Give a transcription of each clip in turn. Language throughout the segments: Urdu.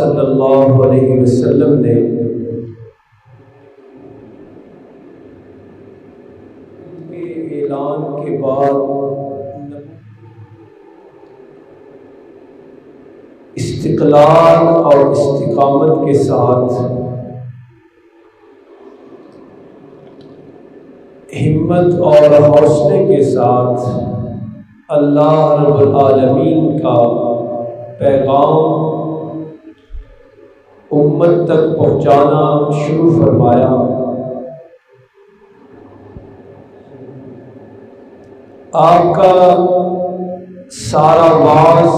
صلی اللہ علیہ وسلم نے اعلان کے بعد استقلال اور استقامت کے ساتھ ہمت اور حوصلے کے ساتھ اللہ رب العالمین کا پیغام امت تک پہنچانا شروع فرمایا۔ آپ کا سارا واعظ،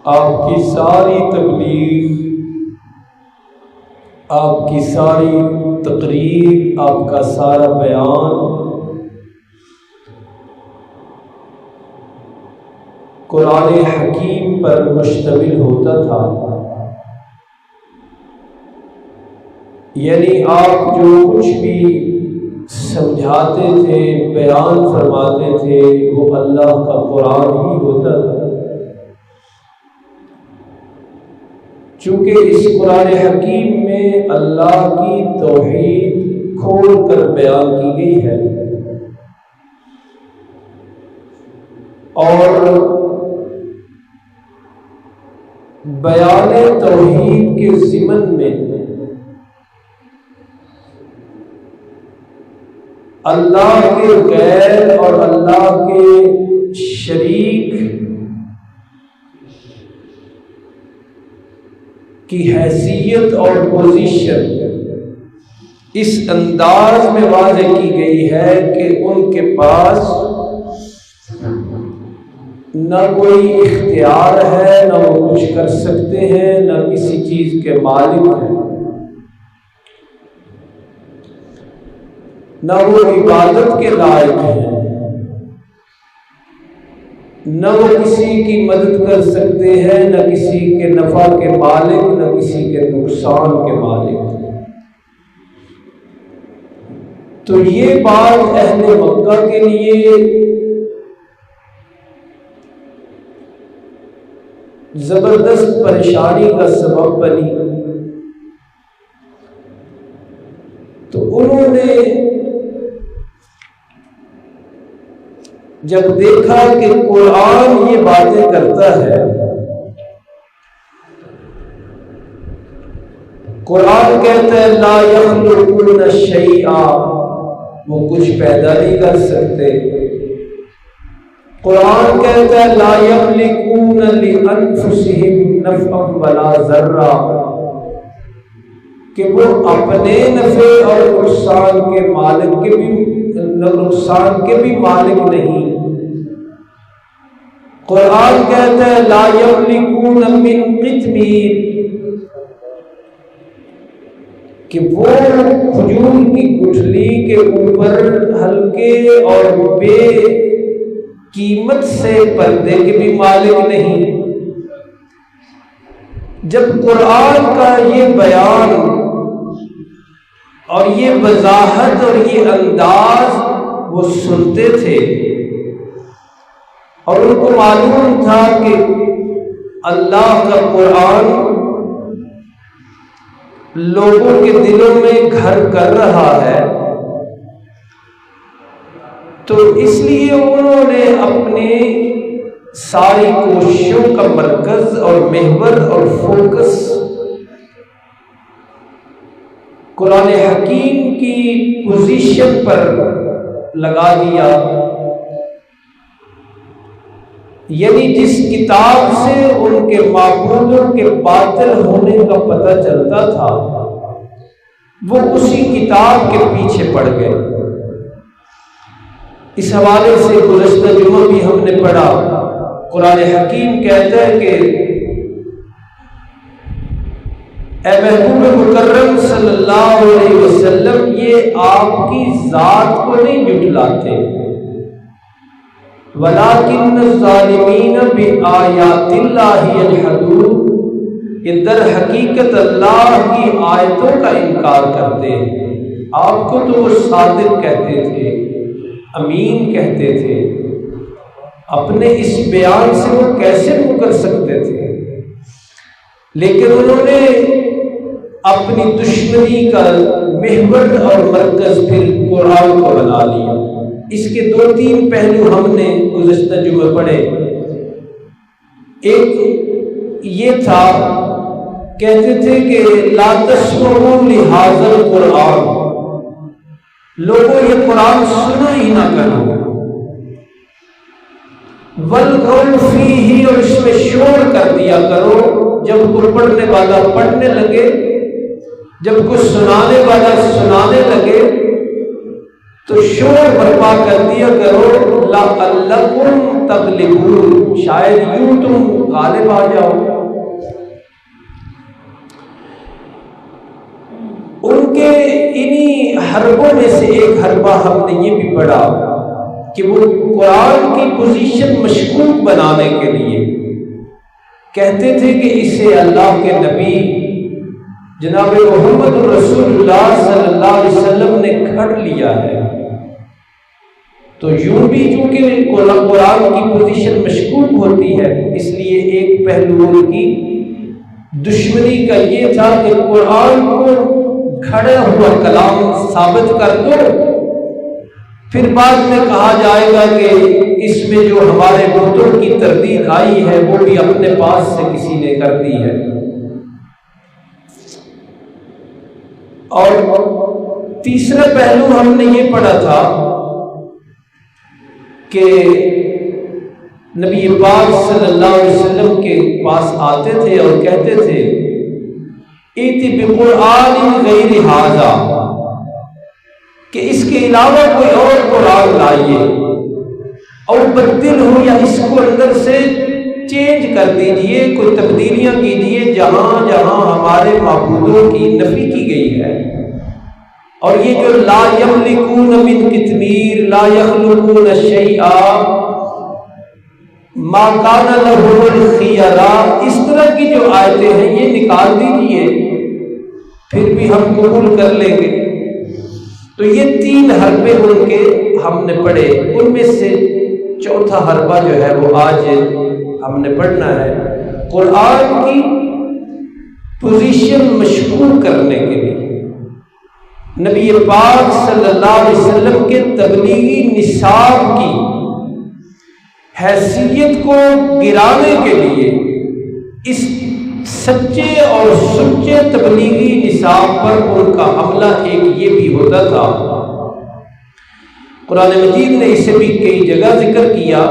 آپ کی ساری تبلیغ، آپ کی ساری تقریر، آپ کا سارا بیان قرآن حکیم پر مشتمل ہوتا تھا۔ یعنی آپ جو کچھ بھی سمجھاتے تھے، بیان فرماتے تھے، وہ اللہ کا قرآن ہی ہوتا تھا۔ چونکہ اس قرآن حکیم میں اللہ کی توحید کھول کر بیان کی گئی ہے، اور بیان توحید کے ضمن میں اللہ کے غیر اور اللہ کے شریک کی حیثیت اور پوزیشن اس انداز میں واضح کی گئی ہے کہ ان کے پاس نہ کوئی اختیار ہے، نہ وہ کچھ کر سکتے ہیں، نہ کسی چیز کے مالک ہیں، نہ وہ عبادت کے لائق ہیں، نہ وہ کسی کی مدد کر سکتے ہیں، نہ کسی کے نفع کے مالک، نہ کسی کے نقصان کے مالک۔ تو یہ بات اہل مکہ کے لیے زبردست پریشانی کا سبب بنی۔ تو انہوں نے جب دیکھا کہ قرآن یہ باتیں کرتا ہے، قرآن کہتا ہے لا یخلقون شیئا، وہ کچھ پیدا نہیں کر سکتے۔ قرآن کہتا ہے لا یملکون لانفسہم نفعا ولا ضرا، کہ وہ اپنے نفع اور نقصان کے مالک کے بھی مالک نہیں۔ قرآن کہتا ہے لا یملکون من قطمیر، کہ وہ کھجور کی گٹھلی کے اوپر ہلکے اور بے قیمت سے پردے کے بھی مالک نہیں۔ جب قرآن کا یہ بیان اور یہ وضاحت اور یہ انداز وہ سنتے تھے، اور ان کو معلوم تھا کہ اللہ کا قرآن لوگوں کے دلوں میں گھر کر رہا ہے، تو اس لیے انہوں نے اپنے ساری کوششوں کا مرکز اور محور اور فوکس قرآن حکیم کی پوزیشن پر لگا دیا۔ یعنی جس کتاب سے ان کے معبودوں کے باطل ہونے کا پتہ چلتا تھا، وہ اسی کتاب کے پیچھے پڑ گئے۔ اس حوالے سے گزشتہ جمعہ بھی ہم نے پڑھا، قرآن حکیم کہتا ہے کہ اے محبوب مکرم صلی اللہ علیہ وسلم، یہ آپ کی ذات کو نہیں جھٹلاتے، وَلَٰكِنَّ الظَّالِمِينَ بِآيَاتِ اللَّهِ يَجْحَدُونَ، یہ در حقیقت اللہ کی آیتوں کا انکار کرتے ہیں۔ آپ کو تو وہ صادق کہتے تھے، امین کہتے تھے، اپنے اس بیان سے وہ کیسے منہ کر سکتے تھے؟ لیکن انہوں نے اپنی دشمنی کا محور اور مرکز پھر قرآن کو بنا لیا۔ اس کے 2-3 پہلو ہم نے گزشتہ جمعہ پڑھے۔ ایک یہ تھا، کہتے تھے کہ لا تسمعوا لہذا القرآن، لوگوں یہ قرآن سنا ہی نہ کرو، والغوا فیہ، اور اس میں شور کر دیا کرو۔ جب کوئی پڑھنے والا پڑھنے لگے، جب کوئی سنانے والا سنانے لگے تو شور برپا کر دیا کرو، لعلکم تغلبون، شاید یوں تم غالب آ جاؤ۔ ان کے انہی حربوں میں سے ایک حربہ ہم نے یہ بھی پڑھا کہ وہ قرآن کی پوزیشن مشکوک بنانے کے لیے کہتے تھے کہ اسے اللہ کے نبی جناب محمد رسول اللہ صلی اللہ علیہ وسلم نے گھڑ لیا ہے، تو یوں بھی چونکہ قرآن کی پوزیشن مشکوک ہوتی ہے، اس لیے ایک پہلو ان کی دشمنی کا یہ تھا کہ قرآن کو کھڑا ہوا کلام ثابت کر دو، پھر بعد میں کہا جائے گا کہ اس میں جو ہمارے بتوں کی تردید آئی ہے وہ بھی اپنے پاس سے کسی نے کر دی ہے۔ اور تیسرا پہلو ہم نے یہ پڑھا تھا کہ نبی پاک صلی اللہ علیہ وسلم کے پاس آتے تھے اور کہتے تھے ایتی بقرآن غیر ھذا، کہ اس کے علاوہ کوئی اور قرآن لائیے، اور بدل ہو، یا اس کو اندر سے چینج کر دیجئے، کوئی تبدیلیاں کیجئے جہاں جہاں ہمارے معبودوں کی نفی کی گئی ہے۔ اور یہ جو لا یملکون من قطمیر لا یخلقون شیئا ما کان لهم الخیرہ، اس طرح کی جو آیتیں ہیں یہ نکال دیجئے، پھر بھی ہم قبول کر لیں گے۔ تو یہ 3 حربے ان کے ہم نے پڑھے، ان میں سے چوتھا حربہ جو ہے وہ آج ہم نے پڑھنا ہے، قرآن کی پوزیشن مشکوک کرنے کے لیے، نبی پاک صلی اللہ علیہ وسلم کے تبلیغی نصاب کی حیثیت کو گرانے کے لیے، اس سچے اور سچے تبلیغی نصاب پر ان کا حملہ ایک یہ بھی ہوتا تھا۔ قرآن مجید نے اسے بھی کئی جگہ ذکر کیا،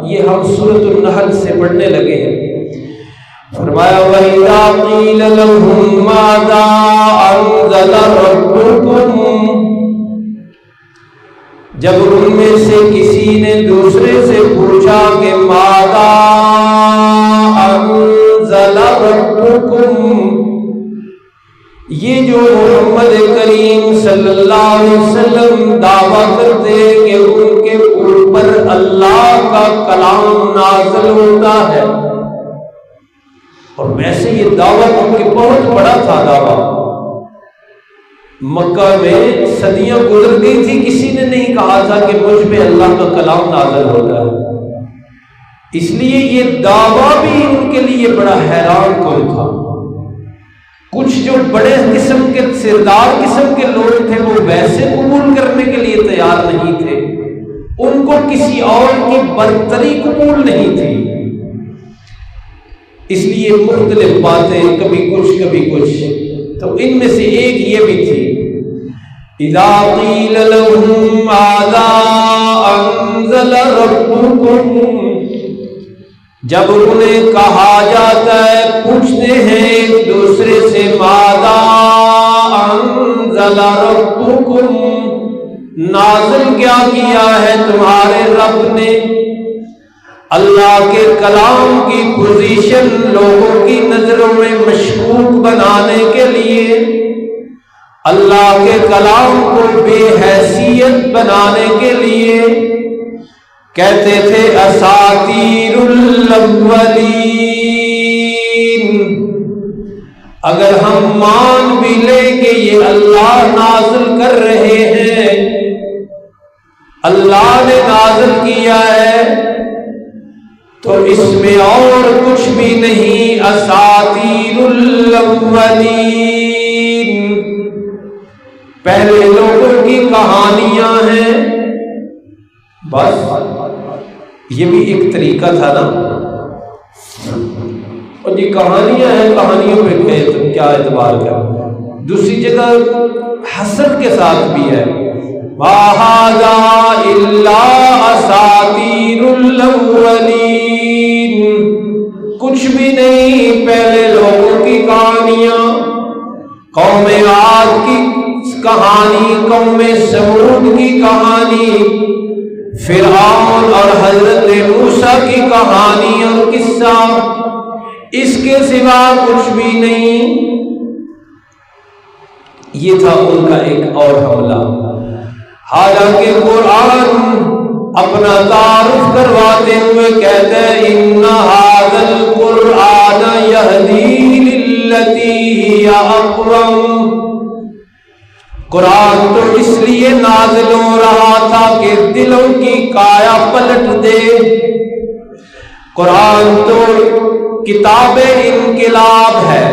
یہ ہم سورۃ النحل سے پڑھنے لگے ہیں۔ فرمایا وَإِذَا قِيلَ لَهُم مَّاذَا أَنزَلَ رَبُّكُمْ، جب ان میں سے کسی نے دوسرے سے پوچھا کہ مَاذَا أَنزَلَ رَبُّكُمْ، یہ جو محمد کریم صلی اللہ علیہ وسلم دعویٰ کرتے کہ ان کے اوپر اللہ کا کلام نازل ہوتا ہے، اور ویسے یہ دعویٰ کیونکہ بہت بڑا تھا دعویٰ، مکہ میں صدیاں گزر گئی تھی، کسی نے نہیں کہا تھا کہ مجھ پہ اللہ کا کلام نازل ہوتا ہے، اس لیے یہ دعویٰ بھی ان کے لیے بڑا حیران کن تھا۔ کچھ جو بڑے قسم کے سردار قسم کے لوگ تھے وہ ویسے قبول کرنے کے لیے تیار نہیں تھے، ان کو کسی اور کی برتری قبول نہیں تھی، اس لیے مختلف باتیں، کبھی کچھ، تو ان میں سے ایک یہ بھی تھی اذا قیل لهم ماذا انزل ربكم، جب انہیں کہا جاتا ہے، پوچھتے ہیں ایک دوسرے سے ماذا انزل ربكم، نازل کیا کیا ہے تمہارے رب نے۔ اللہ کے کلام کی پوزیشن لوگوں کی نظروں میں مشکوک بنانے کے لیے، اللہ کے کلام کو بے حیثیت بنانے کے لیے کہتے تھے اساطیر الاولین، اگر ہم مان بھی لیں کہ یہ اللہ نازل کر رہے ہیں، اللہ نے نازل کیا ہے، تو اس میں اور کچھ بھی نہیں، اساطیر پہلے لوگوں کی کہانیاں ہیں. بس یہ بھی ایک طریقہ تھا نا. اور یہ کہانیاں ہیں، کہانیوں پہ کیا اعتبار کر. دوسری جگہ حسد کے ساتھ بھی ہے، وَهَذَا إِلَّا أَسَاطِيرُ الْأَوَّلِينَ، کچھ بھی نہیں پہلے لوگوں کی کہانیاں. قوم عاد کی کہانی، قوم ثمود کی کہانی، فرعون اور حضرت موسیٰ کی کہانی اور قصہ، اس کے سوا کچھ بھی نہیں. یہ تھا ان کا ایک اور حملہ. حالانکہ قرآن اپنا تعارف کرواتے ہوئے کہتے ہیں ان ھذا القرآن یہدی للتی ہی اقوم. قرآن تو اس لیے نازل ہو رہا تھا کہ دلوں کی کایا پلٹ دے. قرآن تو کتاب انقلاب ہے.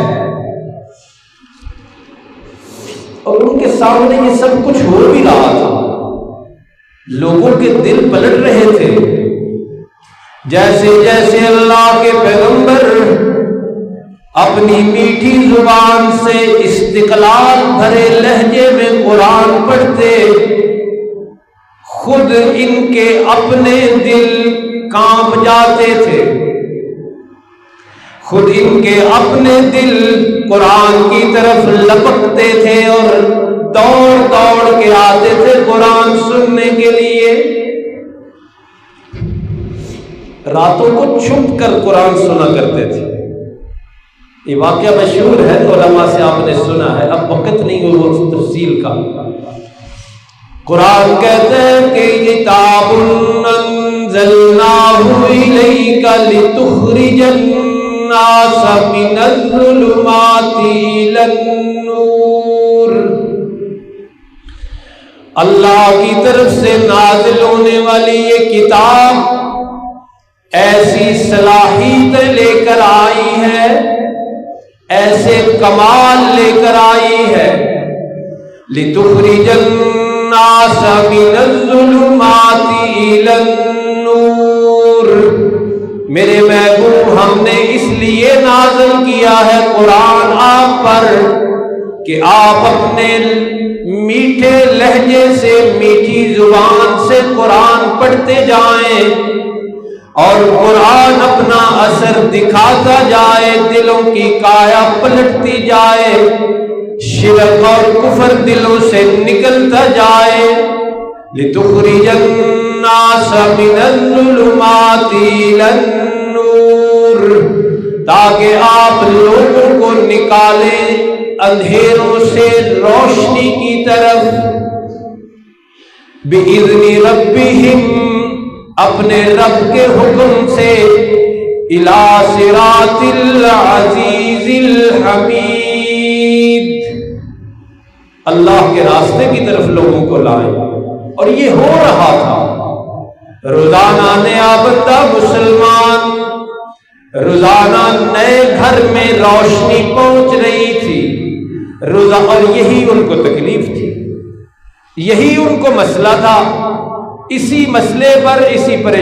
اور ان کے سامنے یہ سب کچھ ہو بھی رہا تھا، لوگوں کے دل پلٹ رہے تھے. جیسے جیسے اللہ کے پیغمبر اپنی میٹھی زبان سے استقلال بھرے لہجے میں قرآن پڑھتے، خود ان کے اپنے دل کانپ جاتے تھے. خود ان کے اپنے دل قرآن کی طرف لپکتے تھے اور دوڑ دوڑ کے آتے تھے قرآن سننے کے لیے. راتوں کو چھپ کر قرآن سنا کرتے تھے. یہ واقعہ مشہور ہے، علماء سے آپ نے سنا ہے، اب وقت نہیں ہو وہ تفصیل کا. قرآن کہتے ہیں کہ کتاب انزلناہ الیک لتخرج الناس من الظلمات الی النور. اللہ کی طرف سے نازل ہونے والی یہ کتاب ایسی صلاحیت لے کر آئی ہے، ایسے کمال لے کر آئی ہے. لِتُخْرِجَ النَّاسَ مِنَ الظُّلُمَاتِ إِلَى النُّورِ. میرے محبوب ہم نے اس لیے نازل کیا ہے قرآن آپ پر کہ آپ اپنے میٹھے لہجے سے، میٹھی زبان سے قرآن پڑھتے جائیں اور قرآن اپنا اثر دکھاتا جائے، دلوں کی کایا پلٹتی جائے، شرک اور کفر دلوں سے نکلتا جائے. لِتُخْرِجَ النَّاسَ مِنَ الظُّلُمَاتِ إِلَى النُّورِ، تاکہ آپ لوگوں کو نکالیں اندھیروں سے روشنی کی طرف. بِإِذْنِ رَبِّهِمْ، اپنے رب کے حکم سے. اِلَى صِرَاطِ الْعَزِيزِ الْحَمِيدِ، اللہ کے راستے کی طرف لوگوں کو لائیں. اور یہ ہو رہا تھا. روزانہ نیا بندہ مسلمان، روزانہ نئے گھر میں روشنی پہنچ رہی تھی. اور یہی ان کو تکلیف تھی، یہی ان کو مسئلہ تھا. اسی مسئلے پر، اسی پر